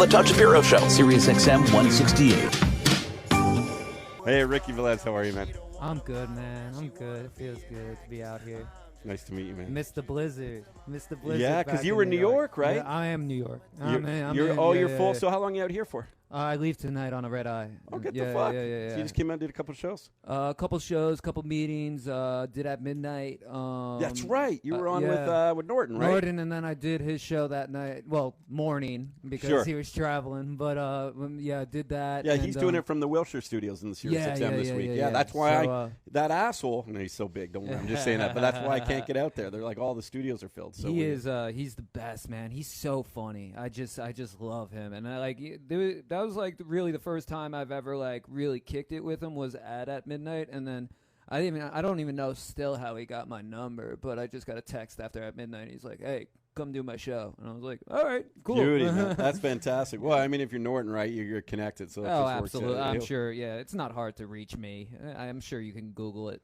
The Doug Shapiro Show, SiriusXM 168. Hey, Ricky Velez, how are you, man? I'm good, man. I'm good. It feels good to be out here. Nice to meet you, man. Missed the blizzard. Yeah, because you were in New York, right? Yeah, I am New York. You're full. So how long are you out here for? I leave tonight on a red eye. Oh, get the fuck. Yeah. So you just came out and did a couple of shows? A couple shows, couple meetings. Did at midnight. That's right. You were on with Norton, right? Norton, and then I did his show that night. Well, morning because he was traveling. But did that. Yeah, he's doing it from the Wilshire Studios in the SiriusXM this week. Yeah, that's why that asshole. No, he's so big. Don't worry, I'm just saying that. But that's why I can't get out there. They're like all the studios are filled. So he's the best, man. He's so funny. I just love him, and that was like really the first time I've ever like really kicked it with him was at midnight, and then I don't even know still how he got my number, but I just got a text after at midnight. He's like, "Hey, come do my show," and I was like, "All right, cool." Beauty, man. That's fantastic. Well, I mean, if you're Norton, right, you're connected, so that just absolutely. Works out. I'm sure. Yeah, it's not hard to reach me. I'm sure you can Google it.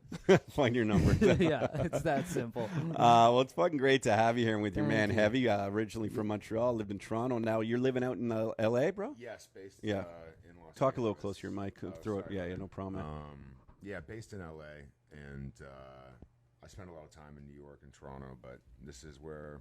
Find your number. Yeah, it's that simple. Well, it's fucking great to have you here with your man Heavy. Originally from Montreal, lived in Toronto. Now you're living out in L.A., bro. Yes, based in Los Talk a little closer to your mic. Throw it. Yeah, no problem. Based in L.A. and I spent a lot of time in New York and Toronto, but this is where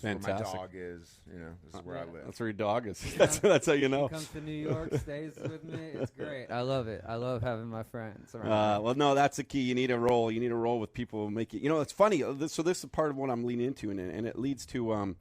my dog is. You know, this is where I live. That's where your dog is. That's how you know. He comes to New York, stays with me. It's great. I love it. I love having my friends around. Well, no, that's the key. You need a roll. You need a roll with people who make it. You know, it's funny. So this is part of what I'm leaning into, and it leads to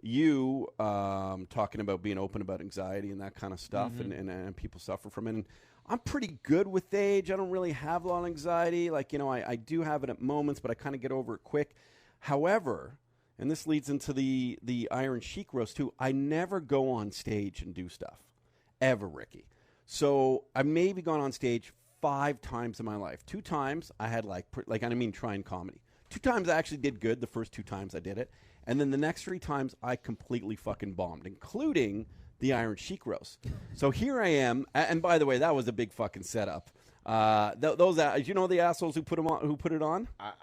you talking about being open about anxiety and that kind of stuff, and people suffer from it. And I'm pretty good with age. I don't really have a lot of anxiety. Like, you know, I do have it at moments, but I kind of get over it quick. However, and this leads into the Iron Sheik roast too, I never go on stage and do stuff. Ever, Ricky. So I've maybe gone on stage 5 times in my life. 2 times I had trying comedy. 2 times I actually did good the first 2 times I did it. And then the next 3 times I completely fucking bombed, including the Iron Sheik roast. So here I am, and by the way, that was a big fucking setup. Those you know the assholes who put it on. I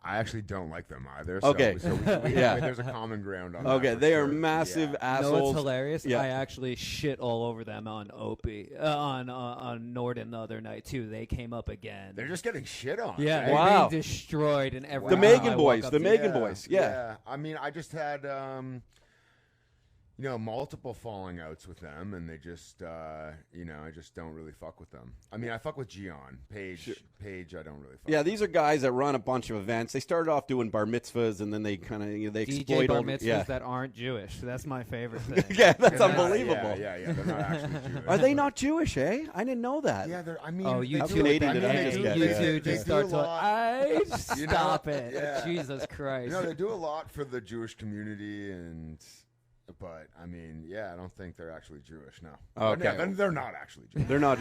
actually don't like them either. Okay, so there's a common ground on that. Okay, they are massive assholes. No, it's hilarious. Yeah. I actually shit all over them on Opie on Norton the other night too. They came up again. They're just getting shit on. Yeah, right? they're being destroyed in every. The Megan boys. The Megan boys. Yeah. I mean, I just had multiple falling outs with them, and they just, I just don't really fuck with them. I mean, I fuck with Gian. Paige, I don't really fuck with. These are guys that run a bunch of events. They started off doing bar mitzvahs, and then they kind of, they exploit DJ bar mitzvahs that aren't Jewish. That's my favorite thing. Yeah, that's unbelievable. Yeah, they're not actually Jewish. Are they not Jewish, eh? I didn't know that. Yeah, you how two, Canadian did I just get? You two just start to, stop it. Yeah. Jesus Christ. They do a lot for the Jewish community, but I mean, I don't think they're actually Jewish. No. Okay. They're not actually Jewish. They're not.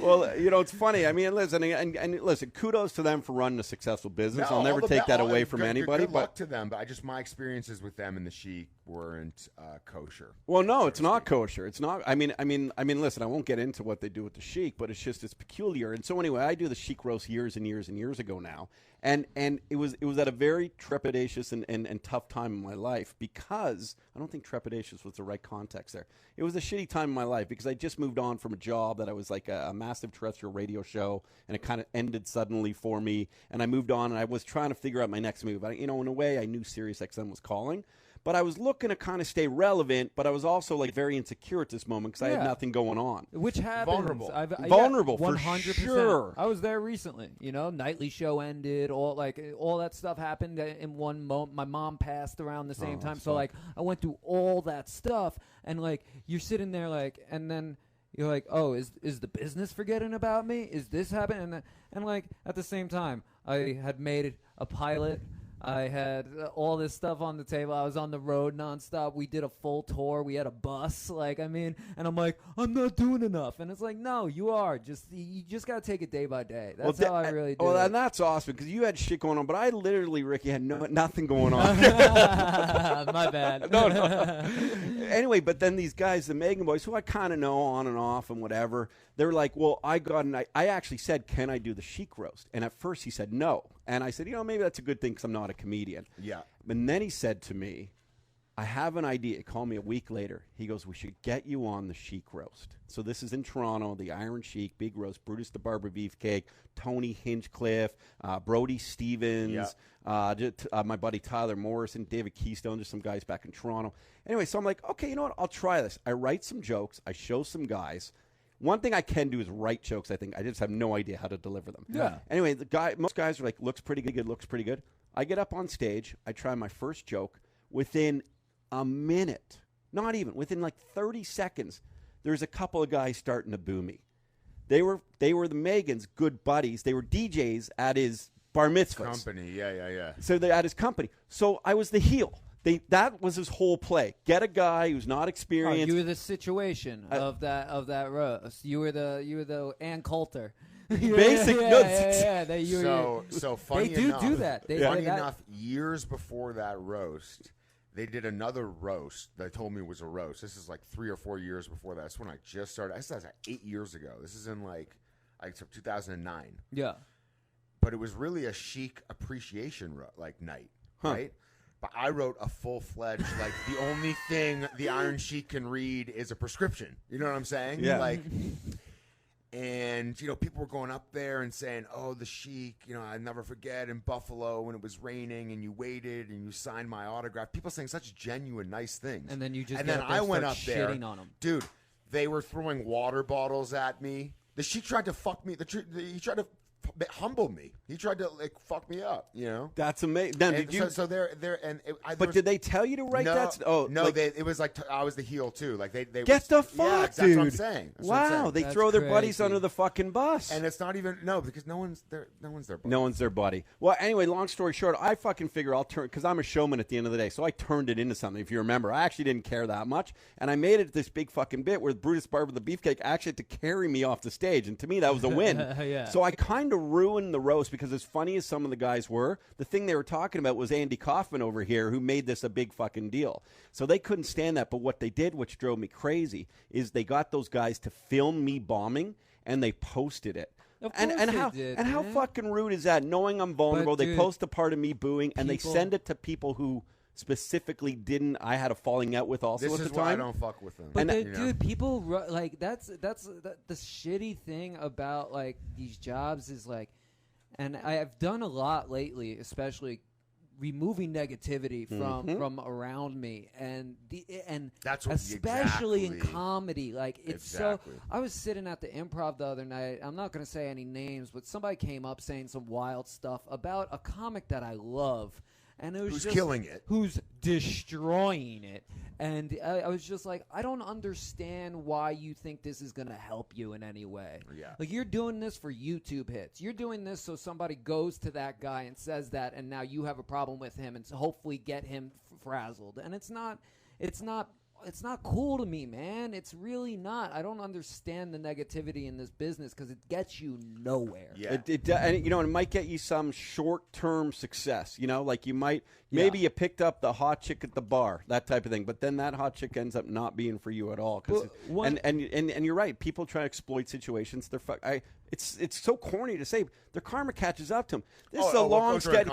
Well, it's funny. I mean, listen, and listen. Kudos to them for running a successful business. I'll never take that away from anybody. Good luck to them. But my experiences with them and the Sheik weren't kosher. Well, no, it's not kosher. It's not. I mean, listen. I won't get into what they do with the Sheik, but it's peculiar. And so anyway, I do the Sheik roast years and years and years ago now. And it was at a very trepidatious and tough time in my life, because I don't think trepidatious was the right context there. It was a shitty time in my life because I just moved on from a job that I was like a massive terrestrial radio show, and it kind of ended suddenly for me. And I moved on, and I was trying to figure out my next move. In a way, I knew SiriusXM was calling. But I was looking to kind of stay relevant, but I was also like very insecure at this moment because I had nothing going on. Which happens. Vulnerable, 100%. For sure. I was there recently. Nightly show ended. All that stuff happened in one moment. My mom passed around the same time. So I went through all that stuff, and you're sitting there and then you're like, oh, is the business forgetting about me? Is this happening? And at the same time, I had made a pilot. I had all this stuff on the table. I was on the road nonstop. We did a full tour. We had a bus. And I'm like, I'm not doing enough. And it's like, no, you are. You just got to take it day by day. That's how I really do it. And that's awesome because you had shit going on. But I literally, Ricky, had nothing going on. My bad. No. Anyway, but then these guys, the Megan boys, who I kind of know on and off and whatever, they're like, well, I actually said, can I do the Sheik roast? And at first he said no. And I said, maybe that's a good thing because I'm not a comedian. Yeah. And then he said to me, I have an idea. He called me a week later. He goes, we should get you on the Chic Roast. So this is in Toronto, the Iron Sheik, Big Roast, Brutus the Barber Beefcake, Tony Hinchcliffe, Brody Stevens, my buddy Tyler Morrison, David Keystone, just some guys back in Toronto. Anyway, so I'm like, okay, you know what? I'll try this. I write some jokes. I show some guys. One thing I can do is write jokes, I think. I just have no idea how to deliver them. Yeah. Anyway, most guys are like, looks pretty good, looks pretty good. I get up on stage. I try my first joke. Within a minute, not even, within like 30 seconds, there's a couple of guys starting to boo me. They were the Megans' good buddies. They were DJs at his bar mitzvahs. Company, yeah. So they're at his company. So I was the heel. That was his whole play. Get a guy who's not experienced. You were the situation of that roast. You were the Ann Coulter. Basic. So funny they enough, do that. Funny enough, years before that roast, they did another roast that told me was a roast. This is like 3 or 4 years before that. That's when I just started. This was like 8 years ago. This is in like 2009. Yeah. But it was really a Chic appreciation night, right? But I wrote a full-fledged, like, the only thing the Iron Sheik can read is a prescription. You know what I'm saying? Yeah. And, people were going up there and saying, oh, the Sheik, I never forget in Buffalo when it was raining and you waited and you signed my autograph. People saying such genuine, nice things. And then you just I went up there. shitting on them. Dude, they were throwing water bottles at me. The Sheik tried to fuck me. He tried to humble me. He tried to fuck me up. That's amazing. Now, did you? So they're and. Did they tell you to write that? Oh no! It was like I was the heel too. Like they get the fuck, yeah, dude. That's what I'm saying. Wow, they throw their buddies under the fucking bus, and it's not even because no one's their buddy. No one's their buddy. Well, anyway, long story short, I fucking figure I'll turn because I'm a showman at the end of the day, so I turned it into something. If you remember, I actually didn't care that much, and I made it this big fucking bit where Brutus Barber the Beefcake actually had to carry me off the stage, and to me that was a win. Yeah. So I kind of ruined the roast because as funny as some of the guys were, the thing they were talking about was Andy Kaufman over here who made this a big fucking deal. So they couldn't stand that. But what they did, which drove me crazy, is they got those guys to film me bombing and they posted it. How fucking rude is that? Knowing I'm vulnerable, they post a part of me booing and they send it to people who specifically didn't. I had a falling out with also this at the is time. Why I don't fuck with them. But dude, people that's the shitty thing about these jobs is and I've done a lot lately, especially removing negativity from around me, and that's what, especially in comedy. So. I was sitting at the Improv the other night. I'm not going to say any names, but somebody came up saying some wild stuff about a comic that I love. And it was who's killing it, who's destroying it, and I was just like, I don't understand why you think this is going to help you in any way. Yeah, you're doing this for YouTube hits. You're doing this so somebody goes to that guy and says that, and now you have a problem with him, and so hopefully get him frazzled. And it's not cool to me, man. It's really not. I don't understand the negativity in this business because it gets you nowhere. Yeah. And it might get you some short-term success. You might maybe you picked up the hot chick at the bar, that type of thing. But then that hot chick ends up not being for you at all. And you're right. People try to exploit situations. It's so corny to say. Their karma catches up to them. This is a long, steady.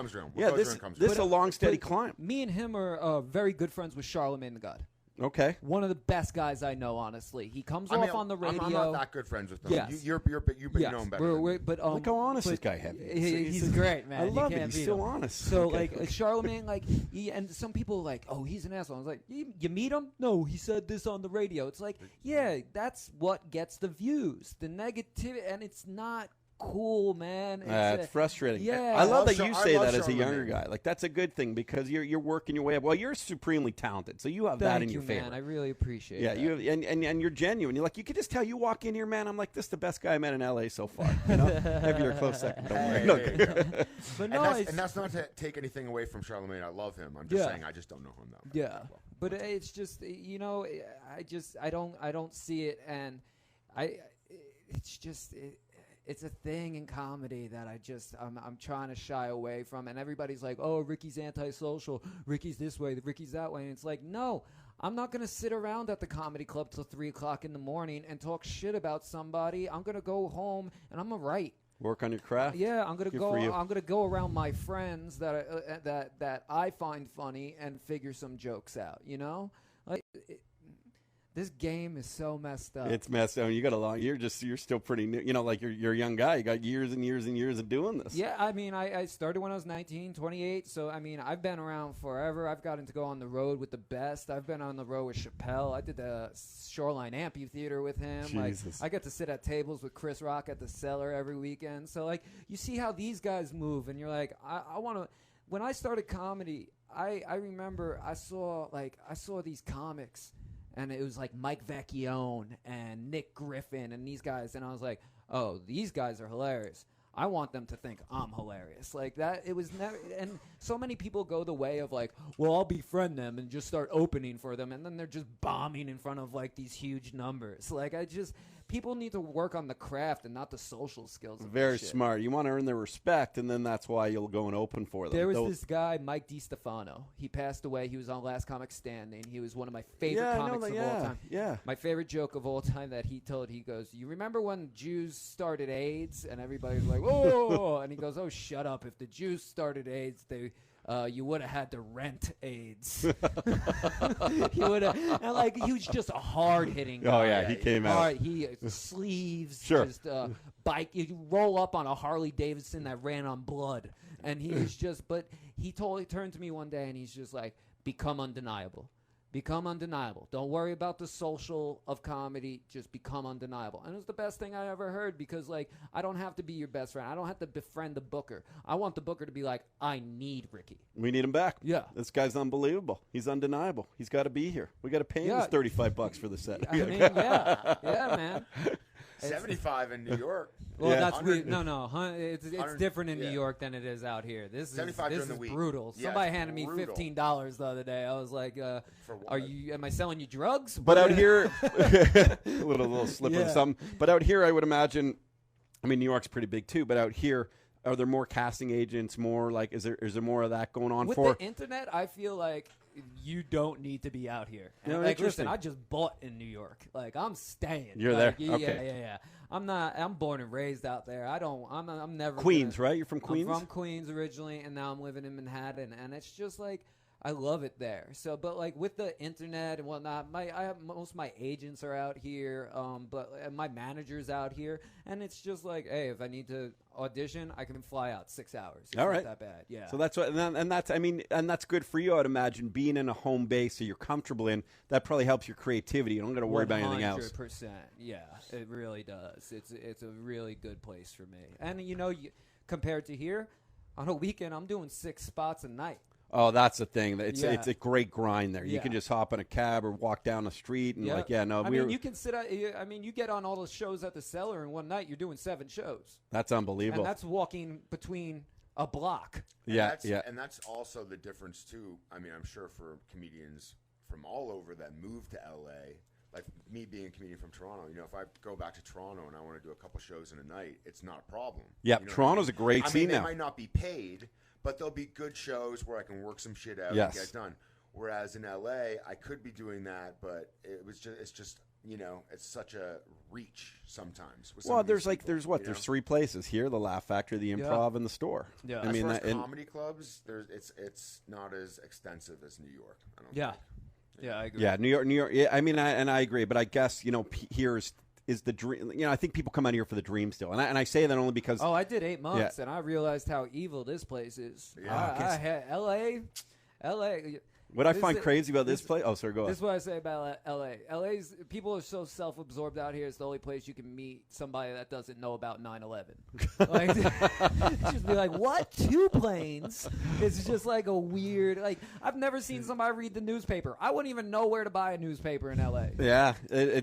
This is a long, steady climb. Me and him are very good friends with Charlemagne the God. Okay. One of the best guys I know, honestly. He comes off on the radio. I'm not that good friends with him. Yes. You've known better. But look how honest this guy has. He's great, man. I love it. He's so honest. So, Charlemagne, and some people are oh, he's an asshole. I was like, you meet him? No, he said this on the radio. It's that's what gets the views. The negativity, and it's not cool, man. It's frustrating. Yeah, I love that you say that as a younger guy. That's a good thing because you're working your way up. Well, you're supremely talented, so you have that in your favor. Man. I really appreciate. Yeah, that. and you're genuine. You could just tell. You walk in here, man. I'm like, this is the best guy I met in L.A. so far. Maybe you're a close second. Don't worry. But no, and that's not to take anything away from Charlemagne. I love him. I'm just saying I just don't know him that much. Yeah, but it's just I don't see it, and it's just. It's a thing in comedy that I'm trying to shy away from, and everybody's like, oh, Ricky's antisocial, Ricky's this way, Ricky's that way, and it's like, no, I'm not going to sit around at the comedy club till 3 o'clock in the morning and talk shit about somebody. I'm going to go home and I'm going to write. Work on your craft. Yeah, I'm gonna Good go. for you. I'm gonna go around my friends that I find funny and figure some jokes out. You know, like this game is so messed up. It's messed up. You got a long. You're still pretty new. You know, like you're a young guy. You got years and years and years of doing this. Yeah, I mean, I started when I was 19, 28. So, I mean, I've been around forever. I've gotten to go on the road with the best. I've been on the road with Chappelle. I did the Shoreline Amphitheater with him. Jesus. Like, I get to sit at tables with Chris Rock at the Cellar every weekend. So, like, you see how these guys move, and you're like, I want to. When I started comedy, I remember I saw these comics. And it was like Mike Vecchione and Nick Griffin and these guys. And I was like, oh, these guys are hilarious. I want them to think I'm hilarious. Like that, it was never. And so many people go the way of like, well, I'll befriend them and just start opening for them. And then they're just bombing in front of like these huge numbers. Like people need to work on the craft and not the social skills. Very smart. You want to earn their respect, and then that's why you'll go and open for them. There was this guy, Mike DiStefano. He passed away. He was on Last Comic Standing. He was one of my favorite comics of all time. Yeah. My favorite joke of all time that he told, he goes, you remember when Jews started AIDS? And everybody was like, whoa. And he goes, oh, shut up. If the Jews started AIDS, you would have had to rent AIDS. He would have, and like he was just a hard hitting guy. Oh yeah, he came out. He sleeves, Sure. just bike. You roll up on a Harley Davidson that ran on blood, and he was just. But he turned to me one day, and he's just like, "Become undeniable." Become undeniable. Don't worry about the social of comedy. Just become undeniable. And it was the best thing I ever heard because, like, I don't have to be your best friend. I don't have to befriend the booker. I want the booker to be like, I need Ricky. We need him back. Yeah. This guy's unbelievable. He's undeniable. He's got to be here. We got to pay him his $35 for the set. I mean, yeah, man. 75 in New York. Well, Yeah. that's weird. No. It's different in New York than it is out here. This is 75 during the week. brutal. Yeah, Somebody it's handed me brutal. $15 the other day. I was like, For what? am I selling you drugs? But out here, a little slip of some. But out here, I would imagine. I mean, New York's pretty big too. But out here, are there more casting agents? More like, is there more of that going on with for the internet? I feel like you don't need to be out here. And No, like, interesting. listen, I just bought in New York. Like, I'm staying. You're Like, there? Yeah, Okay. yeah. I'm born and raised out there. I'm never Queens, gonna, right? You're from Queens. I'm from Queens originally, and now I'm living in Manhattan, and it's just like I love it there. So, but like with the internet and whatnot, most of my agents are out here, but my manager's out here, and it's just like, hey, if I need to audition, I can fly out 6 hours. It's All right. not that bad. Yeah. So that's what, and that's, I mean, and that's good for you. I'd imagine being in a home base that you're comfortable in. That probably helps your creativity. You don't got to worry about anything else. 100%. Yeah, it really does. It's a really good place for me. And compared to here, on a weekend, I'm doing 6 spots a night. Oh, that's the thing. It's Yeah. it's a great grind there. You Yeah. can just hop in a cab or walk down the street and I mean, you can sit. I mean, you get on all the shows at the Cellar in one night. You're doing 7 shows, that's unbelievable. and that's walking between a block. And that's also the difference too. I mean, I'm sure for comedians from all over that move to LA, like me being a comedian from Toronto, if I go back to Toronto and I want to do a couple shows in a night, it's not a problem. Yeah, You know Toronto's what a great I mean, scene they now. might not be paid, but there'll be good shows where I can work some shit out Yes. and get done. Whereas in LA, I could be doing that, but it's just it's such a reach sometimes. With some Well, of there's these people, there's 3 places here: the Laugh Factory, the Improv, and the store. Yeah. I mean, as far as and- comedy clubs, it's not as extensive as New York. I don't Yeah. think. Yeah, I agree. yeah, New York. Yeah, I mean, I agree, but I guess here is the dream. I think people come out here for the dream still, and I say that only because Oh, I did 8 months, and I realized how evil this place is. Yeah. I had L.A. what I this find is- crazy about this place. Oh, sorry, go This is ahead. what I say about L.A. L.A.'s people are so self-absorbed out here. It's the only place you can meet somebody that doesn't know about 9/11. Like, just be like, what? 2 planes? It's just like a weird. Like, I've never seen somebody read the newspaper. I wouldn't even know where to buy a newspaper in L.A. Yeah,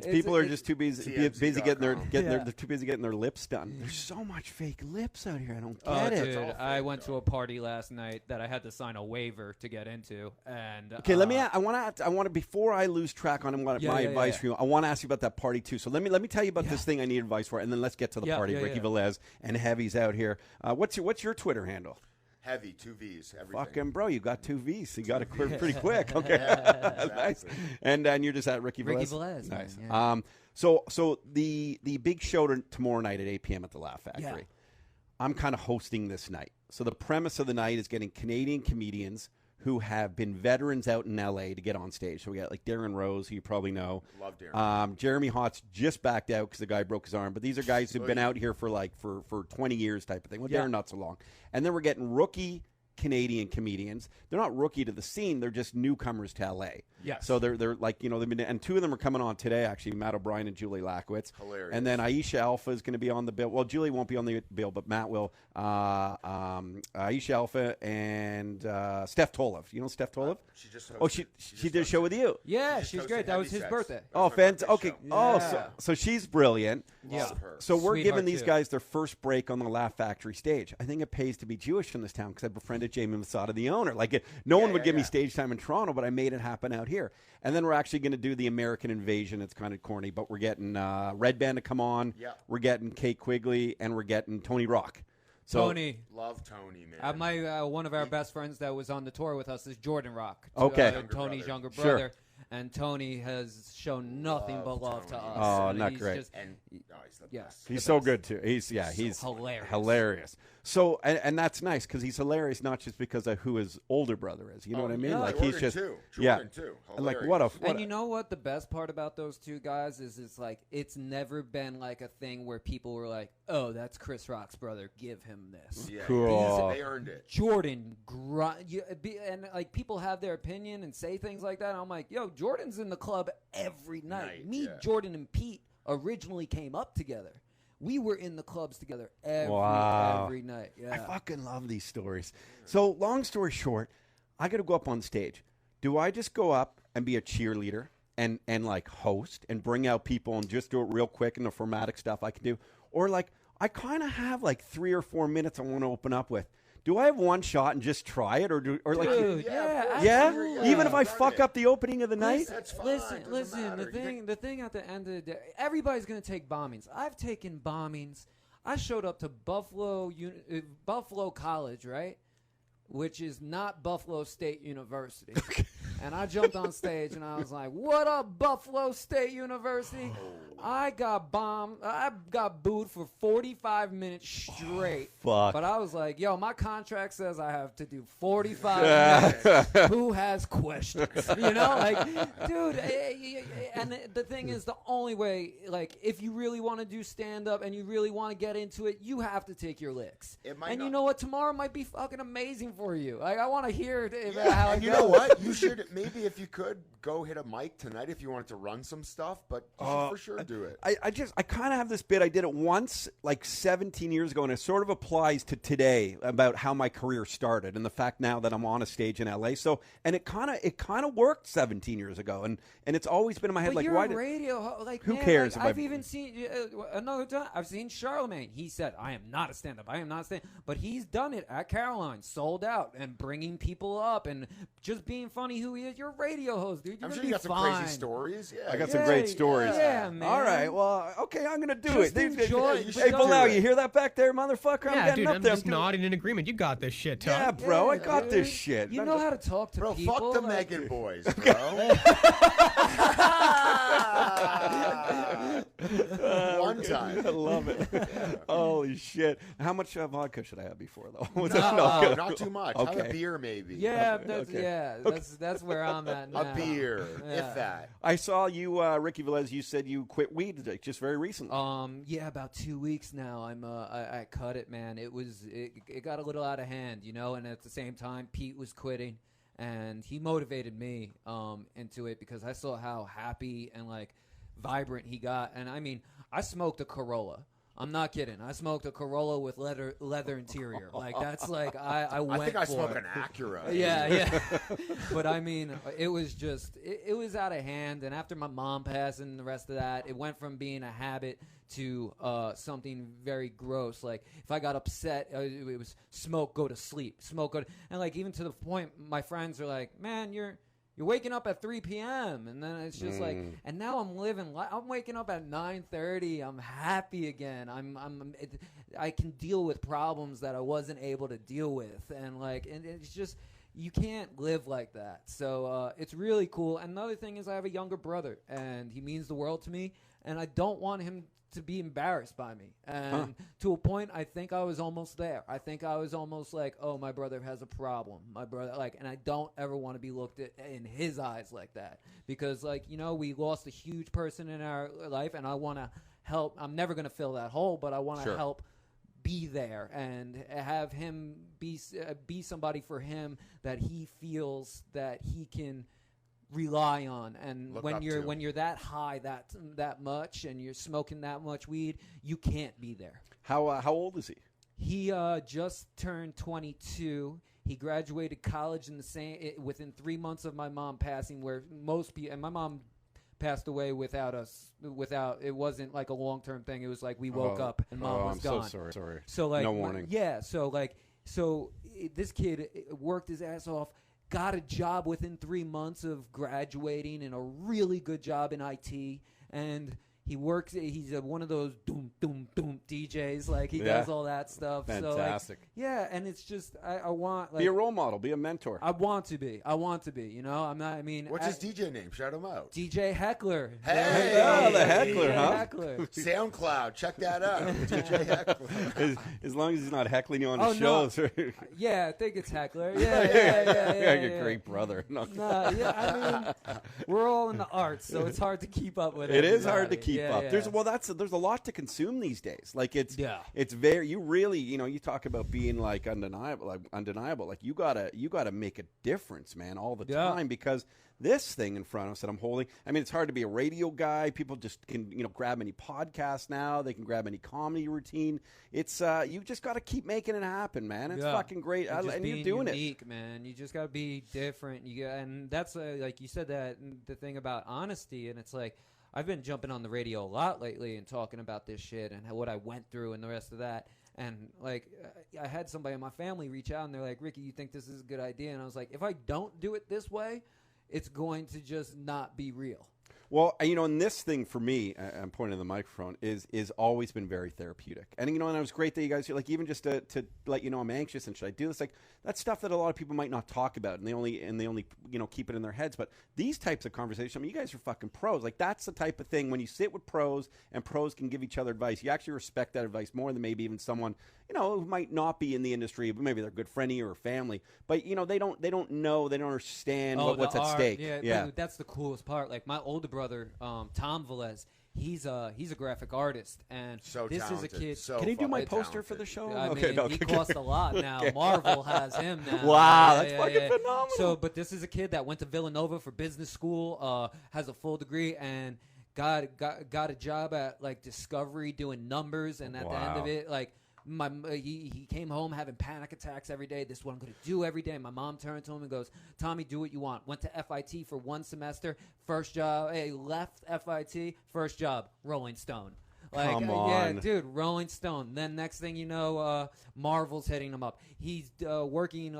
people are it's- just too busy TMZ.com. getting Yeah. they're too busy getting their lips done. There's so much fake lips out here. I don't Oh, get it. dude, all I fake, went to a party last night that I had to sign a waiver to get into, and Okay, let me. I want to before I lose track on my Yeah, advice yeah. for you. I want to ask you about that party too. So let me tell you about this thing I need advice for, and then let's get to the party. Yeah, Ricky yeah. Velez and Heavy's out here. What's your Twitter handle? Heavy, 2 V's, everything. Fucking bro, you got 2 V's. You got it pretty quick. Okay, nice. Exactly. And you're just at Ricky Ricky Velez. Velez, Nice. man, yeah. So the big show tomorrow night at 8 p.m. at the Laugh Factory. I'm kind of hosting this night. So the premise of the night is getting Canadian comedians who have been veterans out in L.A. to get on stage. So we got like Darren Rose, who you probably know. Love Darren. Jeremy Hotz just backed out because the guy broke his arm. But these are guys who've been out here for 20 years type of thing. Well, Darren, not so long. And then we're getting rookie Canadian comedians. They're not rookie to the scene. They're just newcomers to L.A. Yes. So they're like, they've been, and two of them are coming on today, actually, Matt O'Brien and Julie Lackowitz. Hilarious. And then Aisha Alpha is going to be on the bill. Well, Julie won't be on the bill, but Matt will. Aisha Alpha and Steph Tolev. You know Steph Tolev? She just she did a show with you. Yeah, she's great. That was his birthday. Oh, fantastic. Okay. Yeah. Oh, so she's brilliant. Love her. So we're Sweetheart giving these too. guys their first break on the Laugh Factory stage. I think it pays to be Jewish in this town because I befriended Jamie Masada, the owner. Like, no one would give me stage time in Toronto, but I made it happen out here. And then we're actually going to do the American Invasion. It's kind of corny, but we're getting Red Band to come on. Yeah. We're getting Kate Quigley, and we're getting Tony Rock. So, Tony. Love Tony, man. My one of our best friends that was on the tour with us is Jordan Rock. Okay. Tony's younger Sure. brother. And Tony has shown nothing but love to Tony. us. Oh, And not he's great. just- He's the best. He's so good too. He's hilarious. So and that's nice because he's hilarious not just because of who his older brother is. You know what I mean? yeah, Like Jordan he's just too. yeah. Jordan too. And like Hilarious. And you know what the best part about those two guys is? It's like it's never been like a thing where people were like, "Oh, that's Chris Rock's brother. Give him this." Yeah, Cool. They earned it. Jordan, and like people have their opinion and say things like that. And I'm like, yo, Jordan's in the club every night. Jordan, and Pete originally came up together. We were in the clubs together every night. Yeah. I fucking love these stories. So long story short, I got to go up on stage. Do I just go up and be a cheerleader and like host and bring out people and just do it real quick and the formatic stuff I can do? Or like I kind of have like 3 or 4 minutes I want to open up with. Do I have one shot and just try it, or like Dude, even if I fuck up the opening of the night? That's fine. Listen. Doesn't The thing at the end of the day, everybody's gonna take bombings. I've taken bombings. I showed up to Buffalo College, right, which is not Buffalo State University. And I jumped on stage and I was like, "What up, Buffalo State University?" I got bombed. I got booed for 45 minutes straight. Fuck. But I was like, "Yo, my contract says I have to do 45 minutes. Who has questions?" You know, like, dude. And the thing is, the only way, like, if you really want to do stand up and you really want to get into it, you have to take your licks. And you know what? Tomorrow might be fucking amazing for you. Like, I want to hear how it you goes. know what? You should maybe if you could go hit a mic tonight if you wanted to run some stuff, but you should for sure do it. I kind of have this bit. I did it once, like 17 years ago, and it sort of applies to today about how my career started and the fact now that I'm on a stage in LA. So, and it kind of worked 17 years ago, and it's always been in my head. But like, you're why? a radio, like, who man, cares? Like, if I've even seen another time. I've seen Charlemagne. He said, "I am not a stand-up. I am not a stand-up." But he's done it at Caroline, sold out, and bringing people up, and just being funny. Who he is? You're a radio host, dude. You're I'm sure gonna you be got some fine. crazy stories. Yeah, I got some great stories. Yeah, man. All right, well, okay, I'm gonna do Just it. enjoy Hey, it. hey, Don't Bilal, do you hear that back there, motherfucker? I'm Yeah, getting dude, up I'm there. just nodding in agreement. You got this shit, Todd. Yeah, bro, I Yeah, got this dude. shit. You know how to talk to Bro, people. fuck the like- Megan boys, bro. One time. I love it. Holy shit! How much vodka should I have before though? No, not too much. Have Okay. a beer, maybe. Yeah, Okay. that's where I'm at now. A beer, Yeah. if that. I saw you, Ricky Velez. You said you quit weed just very recently. Yeah, about 2 weeks now. I cut it, man. It got a little out of hand, you know. And at the same time, Pete was quitting, and he motivated me into it because I saw how happy and like vibrant he got. And I mean, I smoked a Corolla. I'm not kidding. I smoked a Corolla with leather interior. Like that's like I went. I think I for smoke it. an Acura. Yeah. But I mean, it was just it was out of hand. And after my mom passed and the rest of that, it went from being a habit to something very gross. Like if I got upset, it was smoke, go to sleep, and like even to the point, my friends are like, "Man, you're waking up at 3 p.m. And then it's just like, and now I'm I'm waking up at 9:30. I'm happy again. I can deal with problems that I wasn't able to deal with. And like, and it's just, you can't live like that. So it's really cool. And another thing is I have a younger brother, and he means the world to me, and I don't want him to be embarrassed by me. And to a point, I think I was almost there. I think I was almost like, oh, my brother has a problem. My brother, and I don't ever want to be looked at in his eyes like that. Because, we lost a huge person in our life, and I want to help. I'm never going to fill that hole, but I want to help be there and have him be somebody for him that he feels that he can rely on. And when you're that high that much and you're smoking that much weed, you can't be there. How old is he? He just turned 22. He graduated college within 3 months of my mom passing, where most people, and my mom passed away without us. It wasn't like a long-term thing. It was like we woke up and mom was gone. I'm so sorry. So no warning. This kid worked his ass off, got a job within 3 months of graduating, and a really good job in IT, and he works. He's one of those doom doom doom DJs. Like he does all that stuff. Fantastic. So and it's just I want be a role model, be a mentor. I want to be. I'm not. What's his DJ name? Shout him out. DJ Heckler. Hey, the Heckler, huh? Heckler. SoundCloud. Check that out. DJ Heckler. As long as he's not heckling you on the shows. No. Yeah, I think it's Heckler. Yeah. You're a great brother. We're all in the arts, so it's hard to keep up with it. It is hard to keep up. Yeah. There's a lot to consume these days. Like it's very, you really, you talk about being like undeniable. Like you gotta make a difference, man, all the time, because this thing in front of us that I'm holding, I mean, it's hard to be a radio guy. People just can, grab any podcast now. They can grab any comedy routine. It's you just got to keep making it happen, man. It's fucking great, and you're doing unique, man. You just got to be different. And that's like you said that the thing about honesty, and it's like I've been jumping on the radio a lot lately and talking about this shit and what I went through and the rest of that. And like I had somebody in my family reach out and they're like, Ricky, you think this is a good idea? And I was like, if I don't do it this way, it's going to just not be real. Well, and this thing for me, I'm pointing to the microphone, is always been very therapeutic. And, and it was great that you guys, like, even just to let you know I'm anxious and should I do this? Like, that's stuff that a lot of people might not talk about, and they only keep it in their heads. But these types of conversations, I mean, you guys are fucking pros. Like, that's the type of thing when you sit with pros and pros can give each other advice, you actually respect that advice more than maybe even someone, who might not be in the industry, but maybe they're a good friend of you or family. But, they don't know, they don't understand what's at stake. Yeah, dude, that's the coolest part. Like, my older brother, Tom Velez, he's a graphic artist, and so this talented. is a kid. So can he do my poster talented for the show? I mean, he costs a lot now. Marvel has him now. Wow, that's fucking phenomenal. So, but this is a kid that went to Villanova for business school, has a full degree, and got a job at like Discovery doing numbers, and at the end of it, like. He came home having panic attacks every day. This is what I'm going to do every day. My mom turned to him and goes, Tommy, do what you want. Went to FIT for 1 semester. First job, left FIT. First job, Rolling Stone. Like, come on. Yeah, dude, Rolling Stone. Then next thing you know, Marvel's hitting him up. He's working,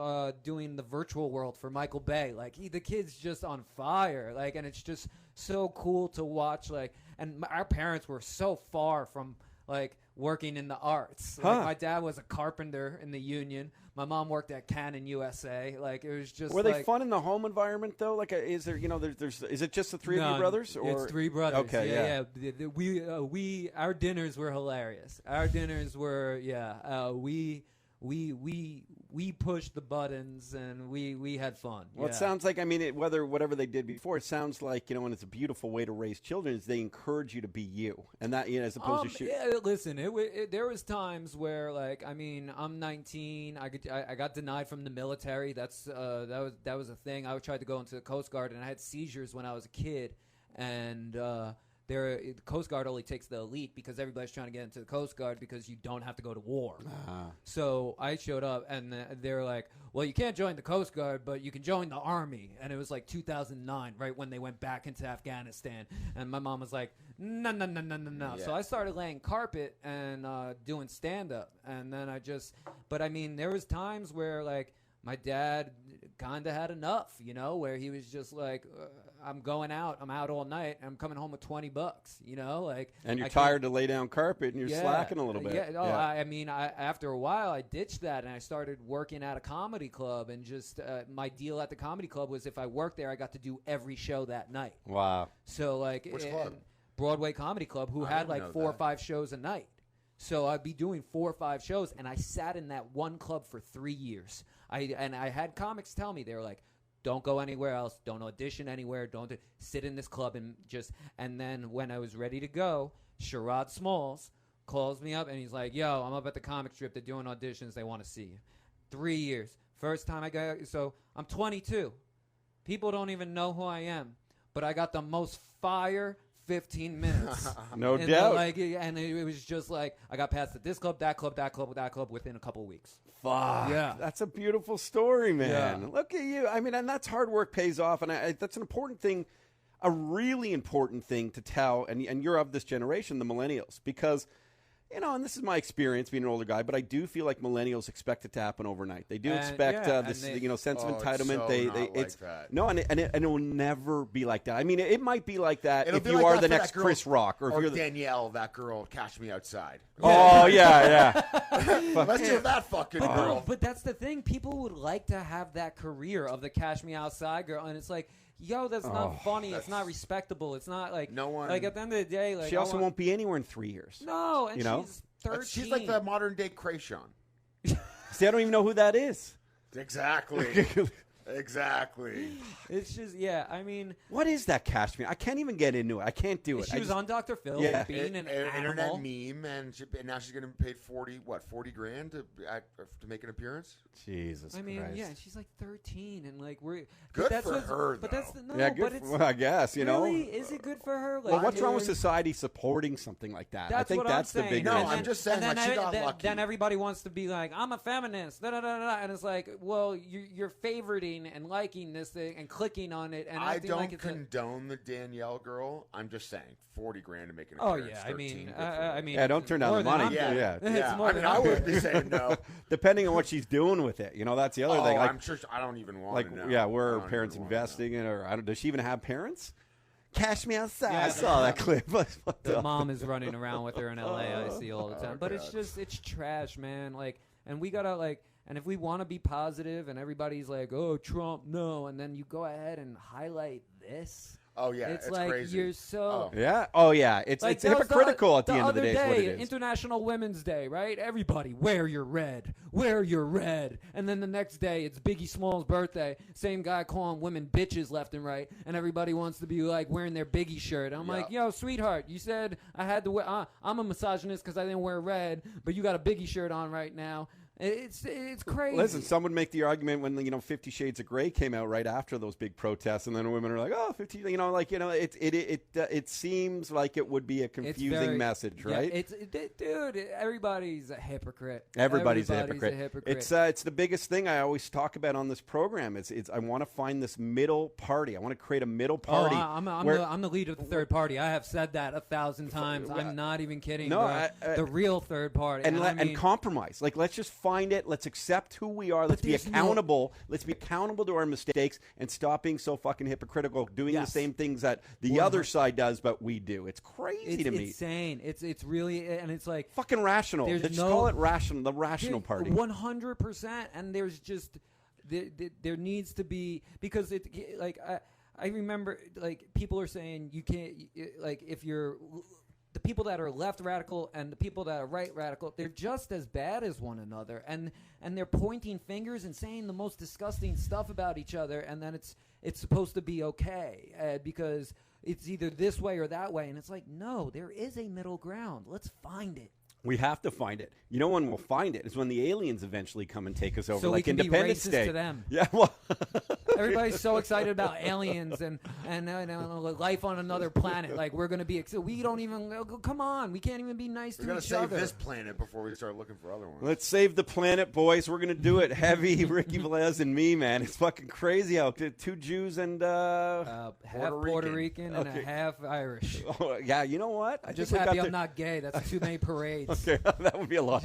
doing the virtual world for Michael Bay. Like, the kid's just on fire. Like, and it's just so cool to watch. Like, and our parents were so far from, like, working in the arts. Like, my dad was a carpenter in the union. My mom worked at Canon USA. Like, it was just. Were they fun in the home environment though? Like, is there is it just the three of you brothers? Or? It's 3 brothers. Okay, yeah. Our dinners were hilarious. Our dinners were we pushed the buttons and we had fun. Well, it sounds like, I mean, whatever they did before, it sounds like, and it's a beautiful way to raise children is they encourage you to be you, and that, as opposed to shoot. Yeah, listen, there was times where, like, I mean, I'm 19, I got denied from the military. That was a thing. I tried to go into the Coast Guard, and I had seizures when I was a kid, and the Coast Guard only takes the elite because everybody's trying to get into the Coast Guard because you don't have to go to war. So I showed up, and they were like, well, you can't join the Coast Guard, but you can join the Army. And it was like 2009, right when they went back into Afghanistan. And my mom was like, no. Yeah. So I started laying carpet and doing stand-up. And then but I mean, there was times where, like, my dad kind of had enough, where he was just like, I'm going out. I'm out all night. I'm coming home with $20. You know, like. And you're I tired to lay down carpet, and you're slacking a little bit. Yeah. No, I mean, after a while, I ditched that, and I started working at a comedy club. And just my deal at the comedy club was if I worked there, I got to do every show that night. Wow. So like, Which club? Broadway Comedy Club, who had like 4 or 5 shows a night. So I'd be doing 4 or 5 shows, and I sat in that one club for 3 years. I had comics tell me, they were like, don't go anywhere else, don't audition anywhere, don't sit in this club and then when I was ready to go, Sherrod Smalls calls me up and he's like, yo, I'm up at the comic strip, they're doing auditions, they want to see you. 3 years. First time I got, so I'm 22. People don't even know who I am, but I got the most fire 15 minutes. No doubt. And it was just like, I got passed at this club, that club, that club, that club within a couple of weeks. Fuck. Yeah. That's a beautiful story, man. Yeah. Look at you. I mean, and that's hard work pays off. And that's an important thing, a really important thing to tell. And you're of this generation, the millennials, because, you know, and this is my experience being an older guy, but I do feel like millennials expect it to happen overnight. They do expect this, sense of entitlement. It's so not like that. No, and it will never be like that. I mean, it might be like that It'll if be you like are that the for next that girl, Chris Rock, or if you're Danielle, that girl, Cash Me Outside. Oh yeah. Let's do that fucking girl. But that's the thing. People would like to have that career of the Cash Me Outside girl, and it's like, yo, that's not funny. It's not respectable. It's not like no one. Like at the end of the day, like she also won't be anywhere in 3 years. No, and you know? she's 13. She's like the modern day Krayshawn. See, I don't even know who that is. Exactly. Exactly. It's just, yeah, I mean. What is that Cash Me? I can't even get into it. I can't do it. She was on Dr. Phil being an internet animal. meme, and now she's getting paid $40 grand to make an appearance. Jesus Christ. I mean, yeah, she's like 13, and like we're good for her. But that's no, yeah, but it's I guess you know. Really, is it good for her? Like, well, what's wrong with society supporting something like that? I think that's the big. No, I'm just saying. And like, she got lucky. Then everybody wants to be like, I'm a feminist, and it's like, well, you're favoriting and liking this thing and clicking on it, and I don't like it's condone the Danielle girl. I'm just saying, $40 grand to make an appearance. Oh yeah, I mean, yeah, don't turn down the money. Yeah. More I mean, I wouldn't be saying no. Depending on what she's doing with it, you know, that's the other thing. Like, I'm sure I don't even want to know. Yeah, were her parents investing in her? Does she even have parents? Cash Me Outside. Yeah, I saw that clip. The mom is running around with her in L.A. I see all the time. But it's trash, man. Like, and we gotta like. And if we want to be positive and everybody's like, oh, Trump, no, and then you go ahead and highlight this. Oh, yeah, it's like crazy. You're so... Yeah? Oh, yeah. It's hypocritical at the end of the day. The other day, is what it is. International Women's Day, right? Everybody, wear your red. Wear your red. And then the next day, it's Biggie Smalls' birthday. Same guy calling women bitches left and right. And everybody wants to be like wearing their Biggie shirt. I'm like, yo, sweetheart, you said I had to wear... I'm a misogynist because I didn't wear red, but you got a Biggie shirt on right now. It's crazy. Listen, some would make the argument when 50 Shades of Grey came out right after those big protests, and then women are like, "Oh, 50," it seems like it would be a confusing message, right? Dude, everybody's a hypocrite. Everybody's a hypocrite. It's the biggest thing I always talk about on this program. It's I want to find this middle party. I want to create a middle party. I'm the leader of the third party. I have said that 1,000 times. I'm not even kidding. No, the real third party. And compromise. Like, let's just find it. Let's accept who we are. Let's be accountable. Let's be accountable to our mistakes and stop being so fucking hypocritical, doing the same things that the other side does, but we do. It's crazy to me. It's insane. It's really, and it's like fucking rational. Let's call it rational. The rational party. 100%. And there's just there needs to be, because it like I remember like people are saying you can't like if you're. The people that are left radical and the people that are right radical, they're just as bad as one another, and they're pointing fingers and saying the most disgusting stuff about each other, and then it's supposed to be okay because it's either this way or that way, and it's like, no, there is a middle ground. Let's find it. We have to find it. You know when we'll find it is when the aliens eventually come and take us over, so like we can Independence be racist Day. To them. Yeah, well, everybody's so excited about aliens and life on another planet. Like we're gonna be. We don't even. Come on, we can't even be nice to each other. We're gonna save this planet before we start looking for other ones. Let's save the planet, boys. We're gonna do it heavy. Ricky Velez and me, man. It's fucking crazy out there. 2 Jews and half Puerto Rican and a half Irish. Oh, yeah, you know what? I'm just happy I'm not gay. That's too many parades. Okay, that would be a lot.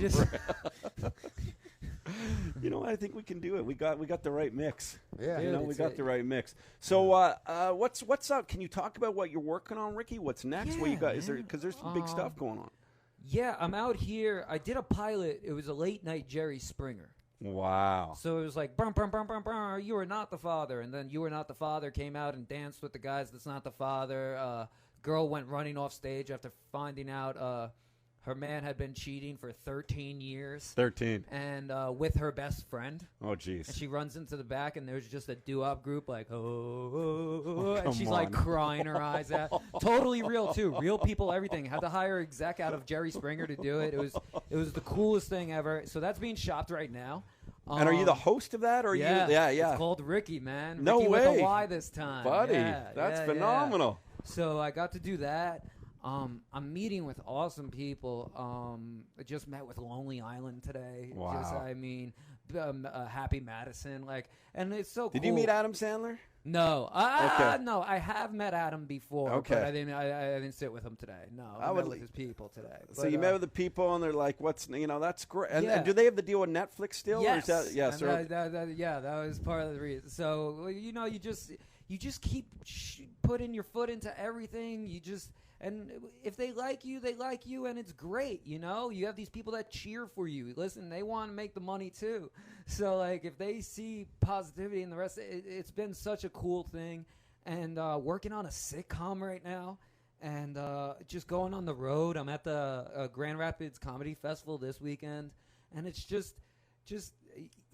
You know, I think we can do it. We got the right mix. Yeah. You know, Dude, we it's got it. the right mix. So, what's up? Can you talk about what you're working on, Ricky? What's next? What you Yeah, got? Is there man. because there's some big stuff going on? Yeah, I'm out here. I did a pilot. It was a late night Jerry Springer. Wow. So it was like, brum, brum, brum, brum, brum, you are not the father. And then You Are Not the Father came out and danced with the guys that's not the father. Girl went running off stage after finding out her man had been cheating for 13 years. 13. And with her best friend. Oh, And jeez. she runs into the back, and there's just a doo-wop group like, and come she's like on. crying her eyes out. Totally real too, real people, everything. Had to hire a exec out of Jerry Springer to do it. It was the coolest thing ever. So that's being shopped right now. And are you the host of that? Or are yeah, you? Yeah, yeah. It's called Ricky, man. No Ricky way. with a Y this time, Buddy, Yeah, that's yeah, phenomenal. yeah. So I got to do that. I'm meeting with awesome people. I just met with Lonely Island today. Wow. Happy Madison, and it's so cool. Did you meet Adam Sandler? No, Okay. no, I have met Adam before. Okay. But I didn't sit with him today. No, I met with his people today. So But, you met with the people, and they're like, "What's that's great." And, Yeah. and do they have the deal with Netflix still? Yes. Or is that, yes. And that was part of the reason. So you just keep putting your foot into everything. And if they like you, and it's great. You know, you have these people that cheer for you. Listen, they want to make the money too. So if they see positivity in the rest, it's been such a cool thing. And working on a sitcom right now, and just going on the road. I'm at the Grand Rapids Comedy Festival this weekend, and it's just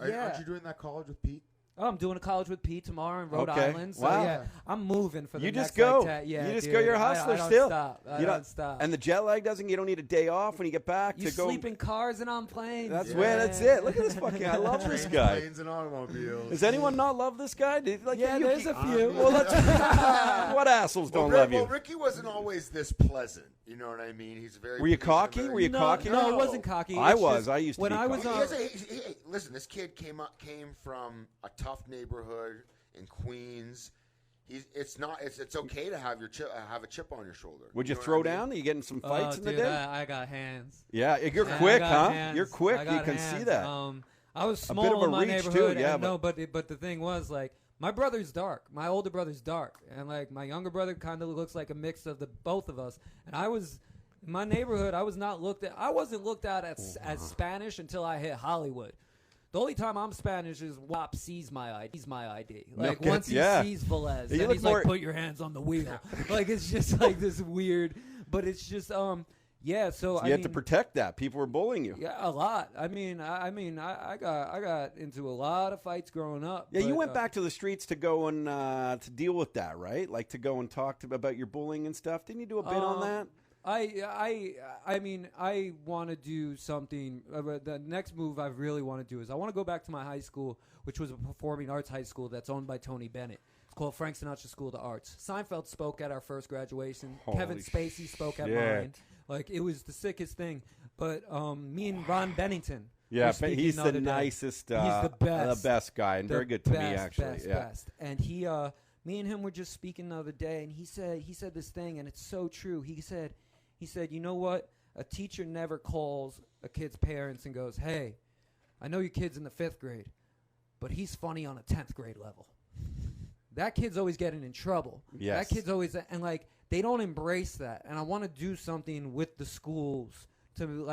yeah. Aren't you doing that college with Pete? Oh, I'm doing a college with Pete tomorrow in Rhode Okay. Island. So Wow. yeah, I'm moving for the You next just go. yeah, You just dude, go. You're a hustler I don't still. Stop. I You don't stop. And the jet lag doesn't. You don't need a day off when you get back You to go. sleep in cars and on planes. That's Yeah. where. That's it. Look at this fucking. I love this Trains, guy. planes, and automobiles. Does anyone not love this guy? Yeah, there's a few. Well, that's what assholes don't love you. Well, Ricky wasn't always this pleasant. You know what I mean? He's very. Were you he's a cocky? very- Were you no, cocky? No, it wasn't cocky. I It's was. just I used to when be I was cocky. Listen, this kid came from a tough neighborhood in Queens. It's okay to have have a chip on your shoulder. Would you know throw what I mean? down? Are you getting some fights in the dude, day? I got hands. Yeah, you're Yeah, quick, I got huh? hands. You're quick. I You got can hands. see that. I was A bit small of a in my reach, too, neighborhood. yeah, and but the thing was my brother's dark. My older brother's dark, and my younger brother kind of looks like a mix of the both of us. And I was in my neighborhood. I wasn't looked at as Spanish until I hit Hollywood. The only time I'm Spanish is WAP sees my ID. Okay, Once he yeah. sees Velez, You then look he's more- like, "Put your hands on the wheel." It's just this weird, but it's just yeah. So You had to protect that. People were bullying you. yeah, a lot. I got into a lot of fights growing up. Yeah, you but, went back to the streets to go and to deal with that, right? Like to go and talk about your bullying and stuff. Didn't you do a bit on that? I want to do something. The next move I really want to do is I want to go back to my high school, which was a performing arts high school that's owned by Tony Bennett. It's called Frank Sinatra School of the Arts. Seinfeld spoke at our first graduation. Kevin Holy Spacey spoke at shit. mine. It was the sickest thing. But me and Ron Bennington. Yeah, were speaking he's the the other day. nicest. He's the best. The best guy, and very good to me, actually. Best. And he, me and him were just speaking the other day, and he said this thing, and it's so true. He said, you know what? A teacher never calls a kid's parents and goes, "Hey, I know your kid's in the 5th grade, but he's funny on a 10th grade level." That kid's always getting in trouble. Yes. That kid's always, and they don't embrace that. And I want to do something with the schools to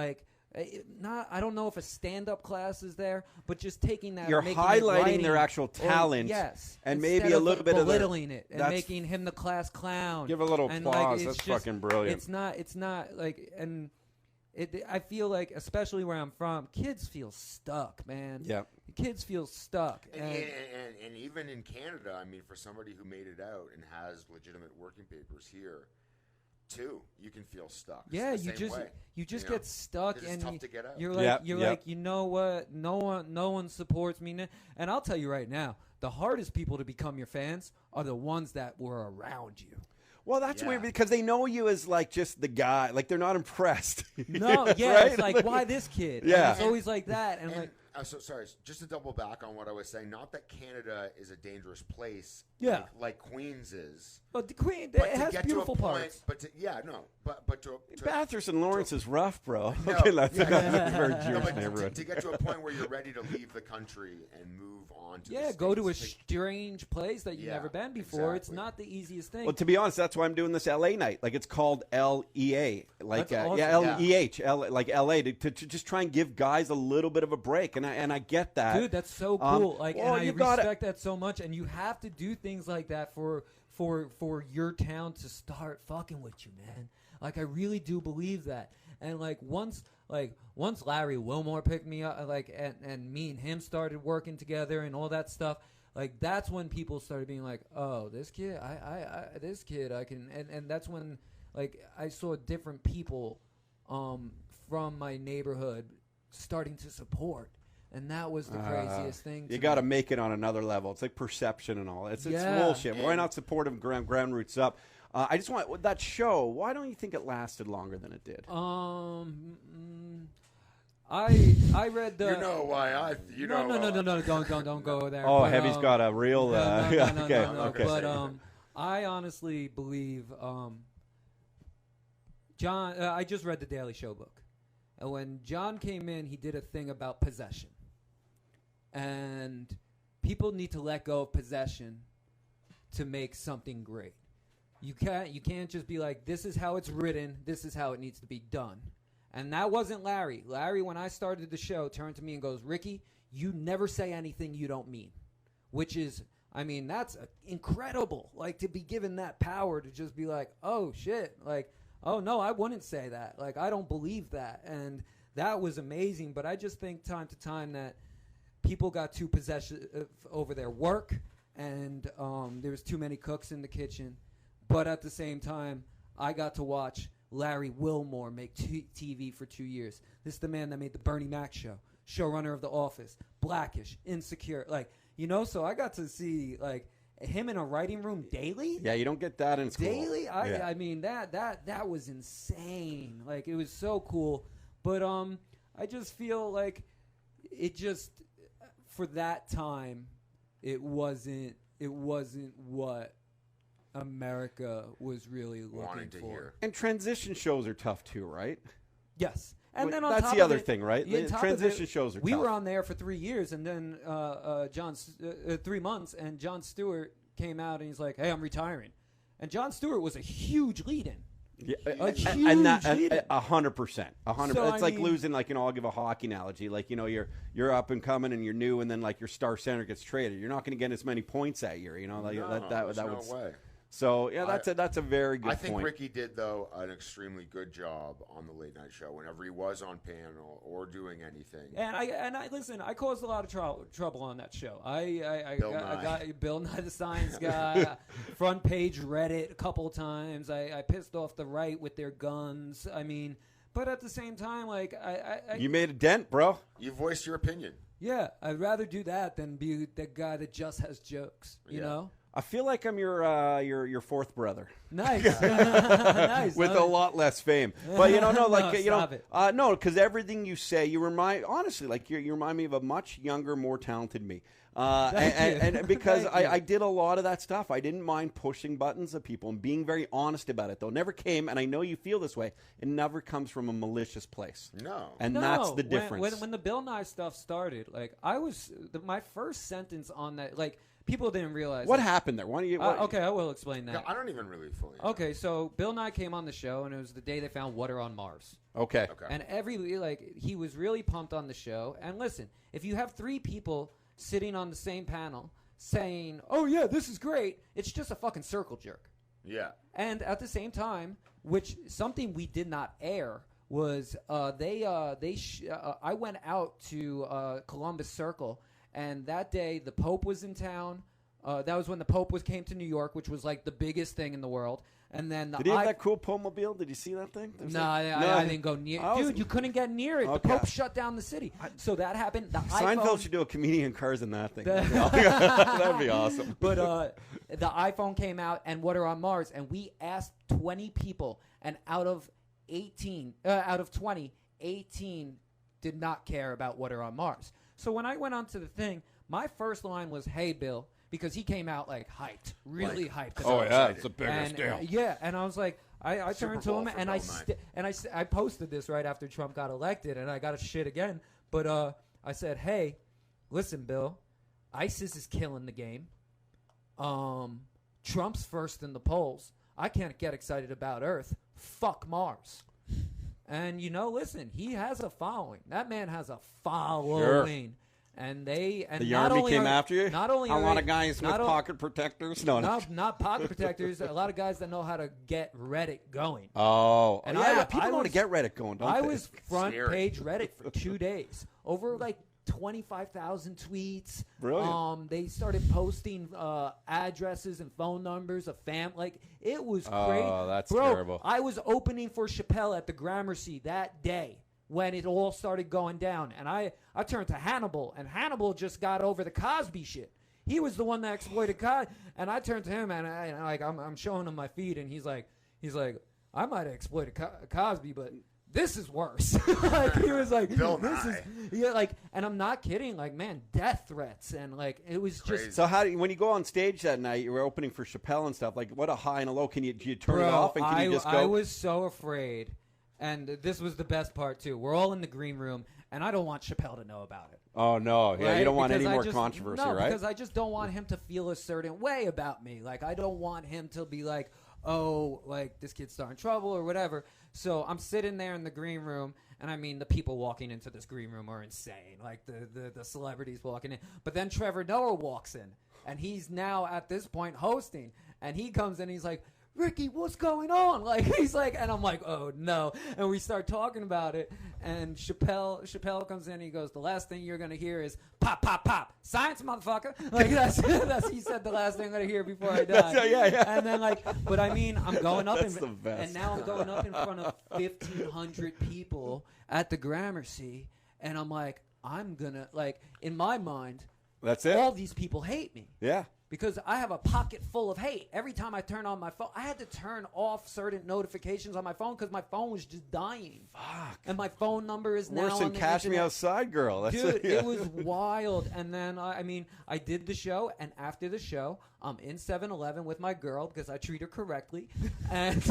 I don't know if a stand-up class is there, but just taking that. You're making it highlighting writing, their actual talent. Yes. And instead maybe a little bit of belittling it and that's- making him the class clown. Give a little And, applause. it's That's just- fucking brilliant. It's not and I feel especially where I'm from, kids feel stuck, man. Yeah. Kids feel stuck. And even in Canada, I mean, for somebody who made it out and has legitimate working papers here, too, you can feel stuck. It's yeah, the same way, you just know? get stuck, 'Cause it's and tough to get out. you're Yep, yep. you know what? No one supports me, and I'll tell you right now, the hardest people to become your fans are the ones that were around you. Well, that's Yeah. weird because they know you as just the guy. They're not impressed. No, yeah, right? it's like, why this kid? And Yeah. it's always like that, and So sorry, just to double back on what I was saying. Not that Canada is a dangerous place Yeah. like Queens is. But the Queen, But it to has get beautiful to a point, parts. but to Bathurst and Lawrence is rough, bro. No, Okay, that's yeah, a very no, Jewish but neighborhood. to get to a point where you're ready to leave the country and move on to Yeah, the go to a States. strange place that you've Yeah, never been before. It's exactly. not the easiest thing. Well, to be honest, that's why I'm doing this LA night. Like, it's called LEA. Like, That's awesome. yeah, LEH, like LA, to just try and give guys a little bit of a break. And I get that. Dude, that's so cool. Like, well, and I you gotta- respect that so much. And you have to do things like that for your town to start fucking with you, man. Like, I really do believe that. And once Larry Wilmore picked me up, and me and him started working together and all that stuff. Like, that's when people started being like, oh, this kid, I can, and that's when, I saw different people, from my neighborhood starting to support. And that was the craziest thing. You got to make it on another level. It's like perception and all. It's bullshit. Why not support him? Ground roots up. I just want that show. Why don't you think it lasted longer than it did? I read the. You know why I. You know. No. Don't go there. Oh, But, Heavy's got a real. No. Okay. But I honestly believe John. I just read the Daily Show book, and when John came in, he did a thing about possession, and people need to let go of possession to make something great. You can't just be like, this is how it's written, this is how it needs to be done. And that wasn't Larry. Larry, when I started the show, turned to me and goes, Ricky, you never say anything you don't mean. Which is, that's incredible. Like, to be given that power to just be like, oh, shit. Like, oh, no, I wouldn't say that. Like, I don't believe that. And that was amazing. But I just think time to time that people got too possessive over their work. And there was too many cooks in the kitchen. But at the same time, I got to watch Larry Wilmore make TV for 2 years. This is the man that made the Bernie Mac show, showrunner of The Office, Blackish, Insecure. So I got to see, him in a writing room daily. Yeah, you don't get that in school. Daily? Yeah. That was insane. Like, it was so cool. But I just feel like it just, for that time, it wasn't what America was really looking to for. hear. And transition shows are tough too, right? Yes. And then on that's top the of other it, thing, right? on top of Transition it, shows are we tough. were on there for 3 years, and then 3 months, and Jon Stewart came out and he's like, "Hey, I'm retiring," and Jon Stewart was a huge lead-in. Yeah, A huge and lead-in. 100%. So, It's like losing, I'll give a hockey analogy. You're up and coming and you're new, and then your star center gets traded. You're not going to get as many points that year. No, that there's would. no way. So yeah, that's a very good I think point. Ricky did, though, an extremely good job on the late night show whenever he was on panel or doing anything. And I listen. I caused a lot of trouble on that show. I got Bill Nye the Science Guy, front page Reddit a couple of times. I pissed off the right with their guns. But at the same time, you made a dent, bro. You voiced your opinion. Yeah, I'd rather do that than be the guy that just has jokes. You know. I feel like I'm your fourth brother. Nice, nice. With a lot less fame, but it. no, because everything you say, you remind me of a much younger, more talented me. And because I did a lot of that stuff, I didn't mind pushing buttons of people and being very honest about it. Though never came, and I know you feel this way. It never comes from a malicious place. No, and that's the difference. When the Bill Nye stuff started, my first sentence on that, people didn't realize what happened there. Why don't you? Okay, I will explain that. No, I don't even really fully know. Okay, so Bill Nye came on the show, and it was the day they found water on Mars. Okay. And he was really pumped on the show. And listen, if you have 3 people sitting on the same panel saying, "Oh yeah, this is great," it's just a fucking circle jerk. Yeah. And at the same time, which something we did not air was I went out to Columbus Circle. And that day, the Pope was in town. That was when the Pope came to New York, which was the biggest thing in the world. And then did he have that cool Pope-mobile? Did you see that thing? No, I didn't go near. Dude, you couldn't get near it. Okay. The Pope shut down the city. So that happened. Seinfeld should do a comedian cars in that thing. That'd be awesome. But the iPhone came out and Water on Mars, and we asked 20 people, and out of 20, 18 did not care about Water on Mars. So when I went onto the thing, my first line was, "Hey, Bill, because he came out like hyped, really hyped. Oh about yeah, it. it's the biggest And, deal. yeah, and I was like, I turned to Bowl him for and Bill I posted this right after Trump got elected, and I got a shit again. But I said, hey, listen, Bill, ISIS is killing the game. Trump's first in the polls. I can't get excited about Earth. Fuck Mars. And listen, he has a following. That man has a following. And the army came after you. Not only a are lot they- of guys with not o- pocket protectors. No, not pocket protectors. A lot of guys that know how to get Reddit going. Oh, And yeah. I People want to get Reddit going, don't I they? was front Scary. page Reddit for 2 days. Over like 25,000 tweets. Brilliant. They started posting addresses and phone numbers of like it was crazy. Oh, that's Bro, terrible. I was opening for Chappelle at the Gramercy that day when it all started going down, and I turned to Hannibal, and Hannibal just got over the Cosby shit. He was the one that exploited Cosby, and I turned to him, and I'm showing him my feed, and he's like, I might have exploited Cosby, but this is worse. Like, he was like, Bill this is, Nye. yeah, like, and I'm not kidding, like, man, death threats, and like, it was just, So when you go on stage that night, you were opening for Chappelle and stuff. Like, what a high and a low. Do you turn bro, it off and can you just go? I was so afraid, and this was the best part too. We're all in the green room, and I don't want Chappelle to know about it. Oh no, yeah, Right? you don't want Because any I more just- controversy, no, right? because I just don't want him to feel a certain way about me. Like, I don't want him to be like, oh, like, this kid's starting trouble or whatever. So I'm sitting there in the green room, and I mean, the people walking into this green room are insane. Like, the celebrities walking in. But then Trevor Noah walks in, and he's now at this point hosting, and he comes in, he's like, Ricky, what's going on? Like, he's like, and I'm like, oh no. And we start talking about it, and Chappelle comes in, and he goes, the last thing you're gonna hear is pop, pop, pop, science, motherfucker. Like, that's he said the last thing I'm gonna hear before I die. Yeah. And then like, but I mean, I'm going up That's the best. and now I'm going up in front of 1,500 people at the Gramercy, and I'm like, I'm gonna, like, in my mind, That's it. all these people hate me. Yeah. Because I have a pocket full of hate. Every time I turn on my phone, I had to turn off certain notifications on my phone because my phone was just dying. Fuck. And my phone number is now Worse on than the Cash Me internet. Outside Girl. That's Dude, yeah. it was wild. And then, I mean, I did the show, and after the show, I'm in 7-Eleven with my girl because I treat her correctly. And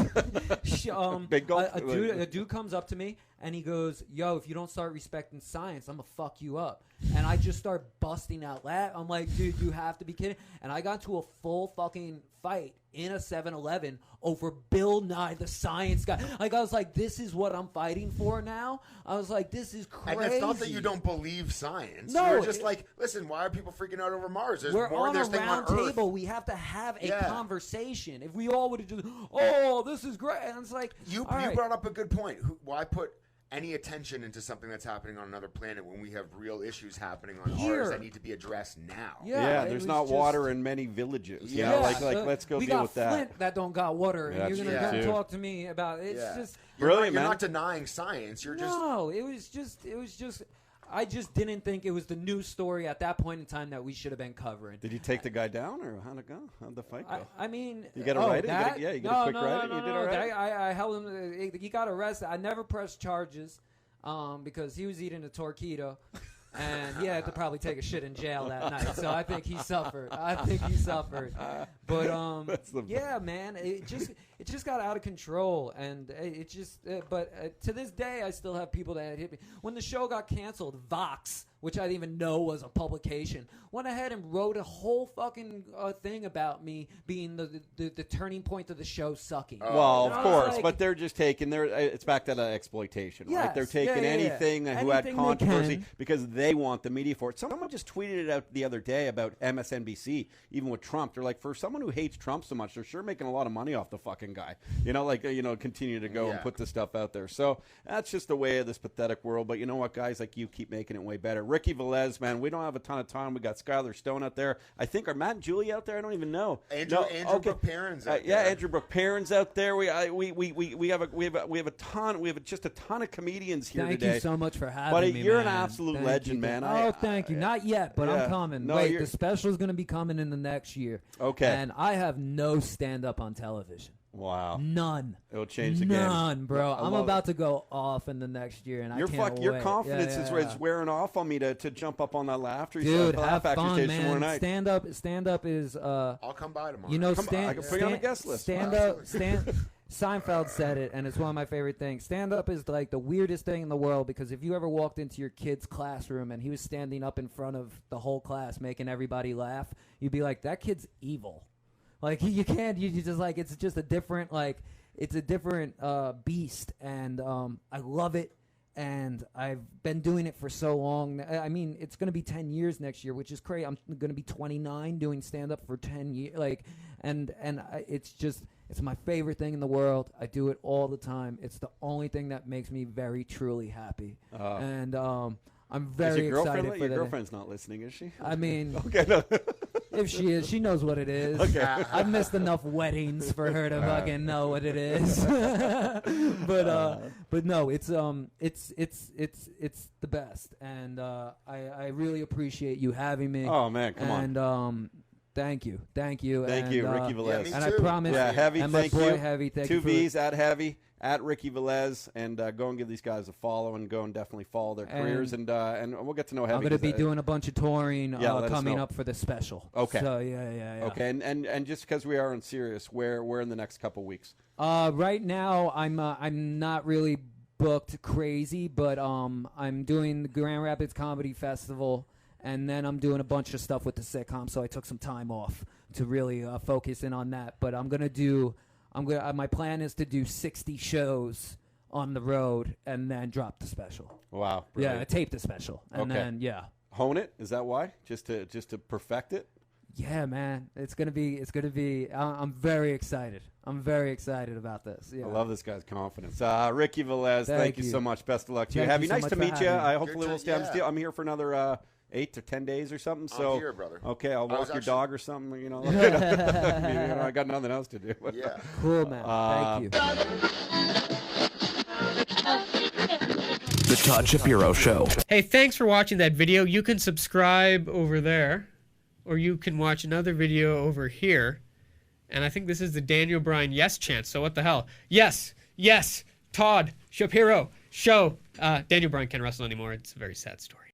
Big gulp. a dude comes up to me, and he goes, yo, if you don't start respecting science, I'm going to fuck you up. And I just start busting out laughing. I'm like, dude, you have to be kidding. And I got into a full fucking fight in a 7-Eleven over Bill Nye the Science Guy. Like, I was like, this is what I'm fighting for now? I was like, this is crazy. And it's not that you don't believe science. No, You're just like, listen, why are people freaking out over Mars? There's We're more on than a this thing on round Earth. table. We have to have a Yeah. conversation. If we all would have just, oh, this is great. And it's like, You all right. brought up a good point. Why put any attention into something that's happening on another planet when we have real issues happening on Here. ours that need to be addressed now? Yeah, it there's was not just- water in many villages. You Yeah. know, like so let's go we deal got with that. Flint that don't got water, and That's you're gonna true, come too. talk to me about it. It's Yeah. just Brilliant, You're man. not denying science. You're just no. It was just. I just didn't think it was the news story at that point in time that we should have been covering. Did you take the guy down, or how'd it go? How'd the fight go? I mean, You gotta oh, write it? You gotta- that? yeah, you gotta quick no, write it? No, You did no, all right? I held him. He got arrested. I never pressed charges because he was eating a torpedo. And he had to probably take a shit in jail that night. So I think he suffered. But That's the yeah, man, it just got out of control, and it just. But to this day, I still have people that hit me. When the show got canceled, Vox, which I didn't even know was a publication, went ahead and wrote a whole fucking thing about me being the turning point of the show sucking. Well, And of I was course, like, but they're just taking it's back to the exploitation, right? Yes, They're taking yeah. anything who had Anything they controversy can. because they want the media for it. Someone just tweeted it out the other day about MSNBC, even with Trump. They're like, for someone who hates Trump so much, they're sure making a lot of money off the fucking guy. Continue to go and put this stuff out there. So that's just the way of this pathetic world. But you know what, guys like you keep making it way better. Ricky Velez, man, we don't have a ton of time. We got Skylar Stone out there. I think are Matt and Julie out there? I don't even know. Andrew Brooke Perrin's out Yeah, there. Andrew Brooke Perrin's out there. We have a ton. We have just a ton of comedians here Thank today. you so much for having Buddy, me, you're an man. absolute Thank legend, you. man. Thank you. Not yet, but yeah. I'm coming. No, Wait, you're- the special is going to be coming in the next year. Okay. And I have no stand-up on television. Wow. None. It'll change the game. None, bro. I I'm love about to go off in the next year, and I can't wait. Your confidence Yeah. is wearing off on me to jump up on that laughter. Dude, Laugh have Factory fun, stage man. tomorrow night. Stand up is I'll come by tomorrow. you know, I can put you on a guest list. Seinfeld said it, and it's one of my favorite things. Stand up is like the weirdest thing in the world, because if you ever walked into your kid's classroom and he was standing up in front of the whole class making everybody laugh, you'd be like, that kid's evil. Like, you can't, you just like, it's just a different, like, it's a different beast, and I love it, and I've been doing it for so long. I mean, it's going to be 10 years next year, which is crazy. I'm going to be 29 doing stand-up for 10 years, like, it's just, it's my favorite thing in the world. I do it all the time. It's the only thing that makes me very, truly happy, and I'm very excited for that. Your girlfriend's not listening, is she? I mean, okay, no. if she is, she knows what it is. Okay. I've missed enough weddings for her to fucking know what it is. but no, it's the best, and I really appreciate you having me. Oh man, come on. And thank you, Thank and, you, Ricky Velez. and I promise, Yeah, Heavy, and my thank boy you. Heavy, thank 2 you for V's at Heavy, at Ricky Velez, and go and give these guys a follow, and go and definitely follow their careers, and we'll get to know Heavy. I'm going to be doing a bunch of touring coming know. up for the special. Okay. So yeah. Okay, and just because we are on Sirius, where in the next couple weeks? Right now, I'm not really booked crazy, but I'm doing the Grand Rapids Comedy Festival, and then I'm doing a bunch of stuff with the sitcom. So I took some time off to really focus in on that. But my plan is to do 60 shows on the road and then drop the special. Wow. Brilliant. Yeah, tape the special, and then hone it. Is that why? Just to perfect it? Yeah, man. It's gonna be. I'm very excited. I'm very excited about this. Yeah. I love this guy's confidence. Ricky Velez, thank you so much. Best of luck to you. Thank you so Nice much to for meet you. having me. Hopefully we'll stay. Yeah. I'm here for another 8 to 10 days or something. So I'm here, brother. Okay, I'll walk your dog or something. You know, I got nothing else to do. Yeah. Cool, man. Thank you. The Todd Shapiro Show. Hey, thanks for watching that video. You can subscribe over there, or you can watch another video over here. And I think this is the Daniel Bryan yes chant. So what the hell? Yes, Todd Shapiro Show. Daniel Bryan can't wrestle anymore. It's a very sad story.